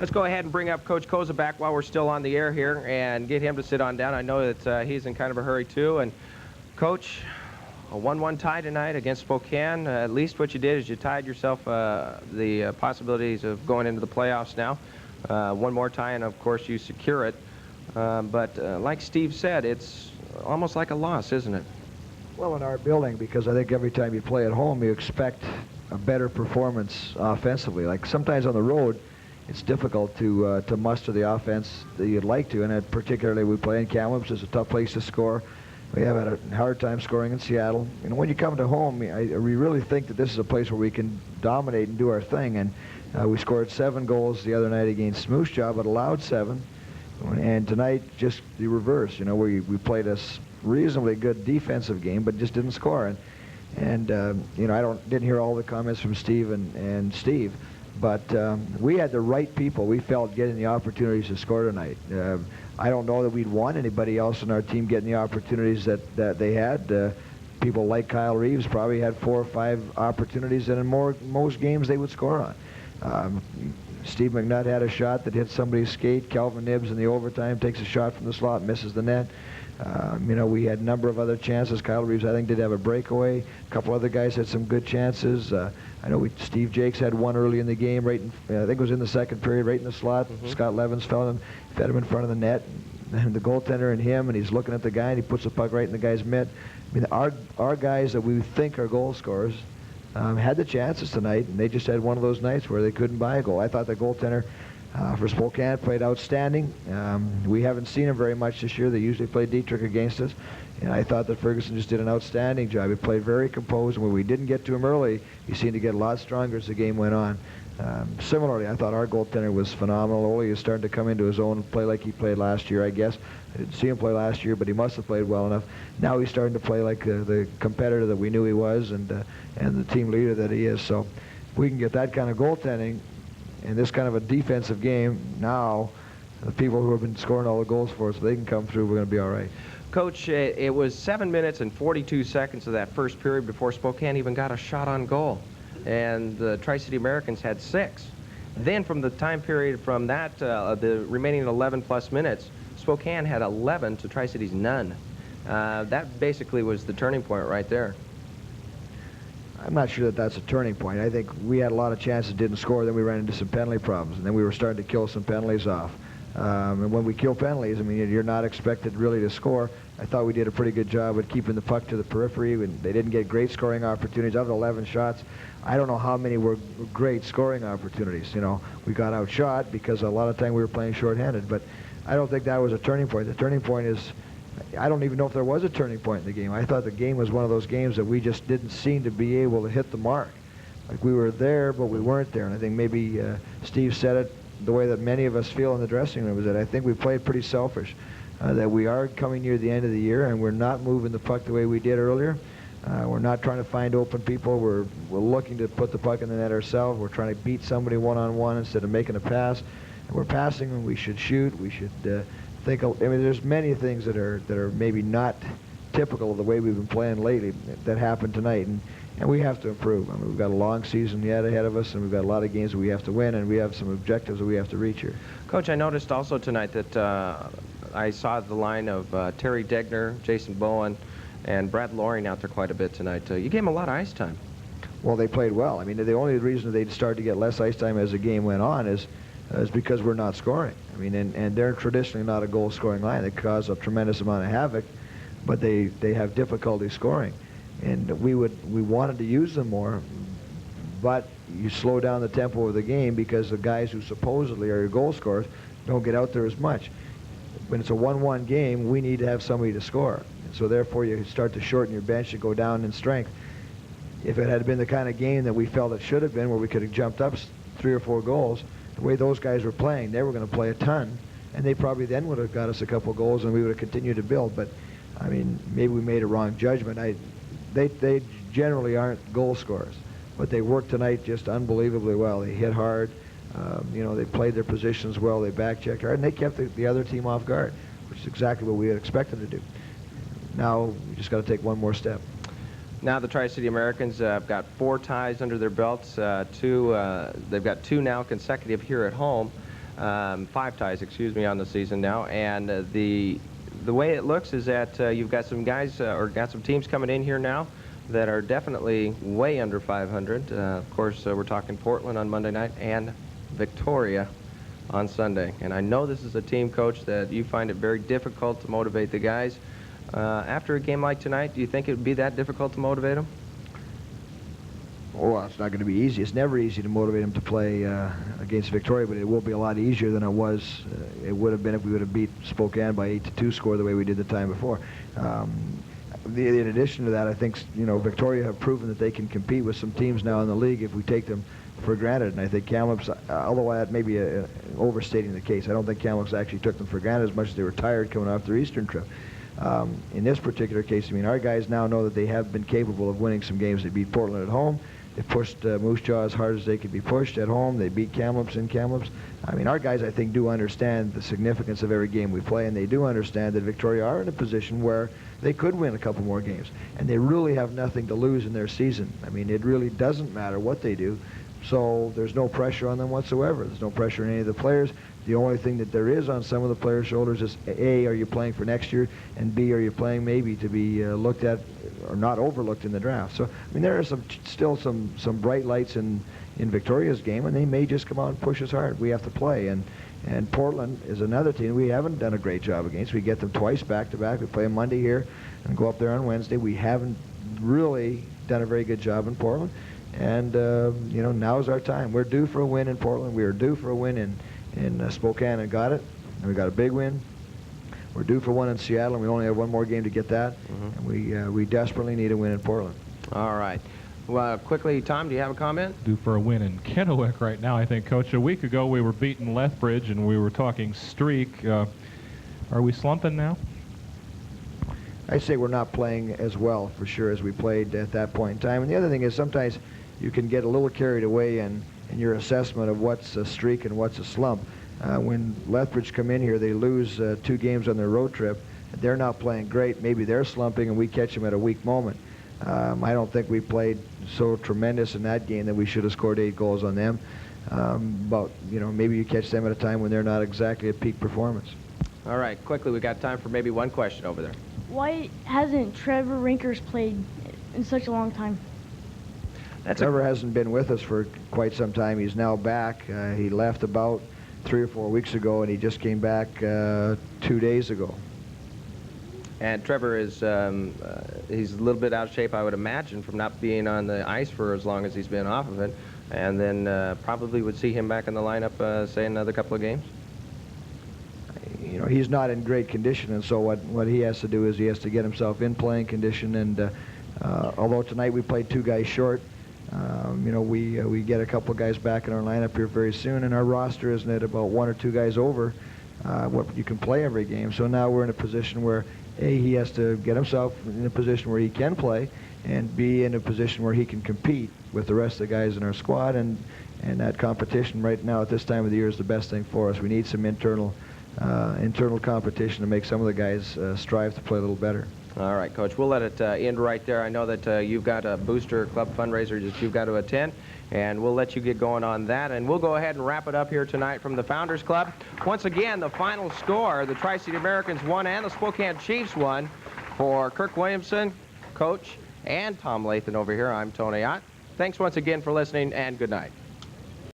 Let's go ahead and bring up Coach Kozuback while we're still on the air here and get him to sit on down. I know that he's in kind of a hurry too. And Coach, a 1-1 tie tonight against Spokane. At least what you did is you tied yourself the possibilities of going into the playoffs now. One more tie and of course you secure it. But like Steve said, it's almost like a loss, isn't it? Well, in our building, because I think every time you play at home, you expect a better performance offensively. Like sometimes on the road, it's difficult to muster the offense that you'd like to, and particularly we play in Kamloops. It's a tough place to score. We have had a hard time scoring in Seattle. And when you come to home, we really think that this is a place where we can dominate and do our thing. And we scored 7 goals the other night against Moose Jaw, but allowed 7. And tonight, just the reverse. You know, we played a reasonably good defensive game, but just didn't score. And you know, didn't hear all the comments from Steve and Steve. But we had the right people, we felt, getting the opportunities to score tonight. I don't know that we'd want anybody else on our team getting the opportunities that they had. People like Kyle Reeves probably had 4 or 5 opportunities, and in most games they would score on. Steve McNutt had a shot that hit somebody's skate. Calvin Nibbs in the overtime takes a shot from the slot, misses the net. You know, we had a number of other chances. Kyle Reeves, I think, did have a breakaway. A couple other guys had some good chances. I know Steve Jakes had one early in the game, I think it was in the second period, right in the slot. Scott Levins fed him in front of the net. And the goaltender and him, and he's looking at the guy, and he puts the puck right in the guy's mitt. I mean, our guys that we think are goal scorers had the chances tonight, and they just had one of those nights where they couldn't buy a goal. I thought the goaltender for Spokane played outstanding. We haven't seen him very much this year. They usually play Dietrich against us. And I thought that Ferguson just did an outstanding job. He played very composed, and when we didn't get to him early, he seemed to get a lot stronger as the game went on. Similarly, I thought our goaltender was phenomenal. Ole is starting to come into his own and play like he played last year, I guess. I didn't see him play last year, but he must have played well enough. Now he's starting to play like the competitor that we knew he was, and the team leader that he is. So if we can get that kind of goaltending in this kind of a defensive game, now the people who have been scoring all the goals for us, if they can come through, we're going to be all right. Coach, it was 7 minutes and 42 seconds of that first period before Spokane even got a shot on goal. And the Tri-City Americans had 6. Then from the time period from that, the remaining 11 plus minutes, Spokane had 11 to Tri-City's none. That basically was the turning point right there. I'm not sure that that's a turning point. I think we had a lot of chances, didn't score, then we ran into some penalty problems, and then we were starting to kill some penalties off. And when we kill penalties, I mean, you're not expected really to score. I thought we did a pretty good job at keeping the puck to the periphery. They didn't get great scoring opportunities. Of the 11 shots, I don't know how many were great scoring opportunities. You know, we got outshot because a lot of time we were playing shorthanded, but I don't think that was a turning point. The turning point is, I don't even know if there was a turning point in the game. I thought the game was one of those games that we just didn't seem to be able to hit the mark. Like we were there, but we weren't there. And I think maybe Steve said it the way that many of us feel in the dressing room, is that I think we played pretty selfish. That we are coming near the end of the year, and we're not moving the puck the way we did earlier. We're not trying to find open people. We're looking to put the puck in the net ourselves. We're trying to beat somebody one-on-one instead of making a pass. And we're passing when we should shoot. We should think. I mean, there's many things that are maybe not typical of the way we've been playing lately that happened tonight, and we have to improve. I mean, we've got a long season yet ahead of us, and we've got a lot of games that we have to win, and we have some objectives that we have to reach here. Coach, I noticed also tonight that I saw the line of Terry Degner, Jason Bowen, and Brad Loring out there quite a bit tonight. You gave them a lot of ice time. Well, they played well. I mean, the only reason they started to get less ice time as the game went on is because we're not scoring. I mean, and they're traditionally not a goal-scoring line. They cause a tremendous amount of havoc, but they have difficulty scoring. And we wanted to use them more, but you slow down the tempo of the game because the guys who supposedly are your goal scorers don't get out there as much. When it's a 1-1 game, we need to have somebody to score. And so therefore you start to shorten your bench and go down in strength. If it had been the kind of game that we felt it should have been, where we could have jumped up 3 or 4 goals, the way those guys were playing, they were going to play a ton, and they probably then would have got us a couple goals and we would have continued to build. But I mean, maybe we made a wrong judgment. They generally aren't goal scorers, but they worked tonight just unbelievably well. They hit hard. You know, they played their positions well. They back-checked hard, and they kept the other team off guard, which is exactly what we had expected to do. Now we just got to take one more step. Now the Tri-City Americans have got 4 ties under their belts. They've got 2 now consecutive here at home. 5 ties, excuse me, on the season now. And the way it looks is that you've got some guys or got some teams coming in here now that are definitely way under 500. Of course, we're talking Portland on Monday night and Victoria on Sunday. And I know this is a team, Coach, that you find it very difficult to motivate the guys. After a game like tonight, do you think it would be that difficult to motivate them? Oh, it's not going to be easy. It's never easy to motivate them to play against Victoria, but it will be a lot easier than it was. It would have been if we would have beat Spokane by 8-2 score the way we did the time before. In addition to that, I think Victoria have proven that they can compete with some teams now in the league if we take them for granted. And I think Kamloops, although that may be overstating the case, I don't think Kamloops actually took them for granted as much as they were tired coming off their Eastern trip. In this particular case, I mean, our guys now know that they have been capable of winning some games. They beat Portland at home. They pushed Moose Jaw as hard as they could be pushed at home. They beat Kamloops in Kamloops. I mean, our guys, I think, do understand the significance of every game we play, and they do understand that Victoria are in a position where they could win a couple more games. And they really have nothing to lose in their season. I mean, it really doesn't matter what they do. So there's no pressure on them whatsoever. There's no pressure on any of the players. The only thing that there is on some of the players' shoulders is, A, are you playing for next year, and B, are you playing maybe to be looked at or not overlooked in the draft. So, I mean, there are still some bright lights in Victoria's game, and they may just come out and push us hard. We have to play. And Portland is another team we haven't done a great job against. We get them twice back-to-back. We play them Monday here and go up there on Wednesday. We haven't really done a very good job in Portland. And, now's our time. We're due for a win in Portland. We are due for a win in Spokane and got it. And we got a big win. We're due for one in Seattle, and we only have one more game to get that. And we desperately need a win in Portland. All right. Well, quickly, Tom, do you have a comment? Due for a win in Kennewick right now, I think, Coach. A week ago, we were beating Lethbridge, and we were talking streak. Are we slumping now? I'd say we're not playing as well, for sure, as we played at that point in time. And the other thing is sometimes you can get a little carried away in your assessment of what's a streak and what's a slump. When Lethbridge come in here, they lose 2 games on their road trip. They're not playing great. Maybe they're slumping, and we catch them at a weak moment. I don't think we played so tremendous in that game that we should have scored 8 goals on them. But, maybe you catch them at a time when they're not exactly at peak performance. All right, quickly, we got time for maybe one question over there. Why hasn't Trevor Rinkers played in such a long time? Trevor hasn't been with us for quite some time. He's now back. He left about 3 or 4 weeks ago, and he just came back 2 days ago. And Trevor is he's a little bit out of shape, I would imagine, from not being on the ice for as long as he's been off of it. And then probably would see him back in the lineup, say, another couple of games. He's not in great condition, and so what he has to do is he has to get himself in playing condition. And although tonight we played 2 guys short, we get a couple of guys back in our lineup here very soon, and our roster isn't at about 1 or 2 guys over what you can play every game. So now we're in a position where A, he has to get himself in a position where he can play, and B, in a position where he can compete with the rest of the guys in our squad. And that competition right now at this time of the year is the best thing for us. We need some internal competition to make some of the guys strive to play a little better. All right, Coach, we'll let it end right there. I know that you've got a booster club fundraiser that you've got to attend, and we'll let you get going on that. And we'll go ahead and wrap it up here tonight from the Founders Club. Once again, the final score, the Tri-City Americans won and the Spokane Chiefs won. For Kirk Williamson, Coach, and Tom Lathan over here, I'm Tony Ott. Thanks once again for listening, and good night.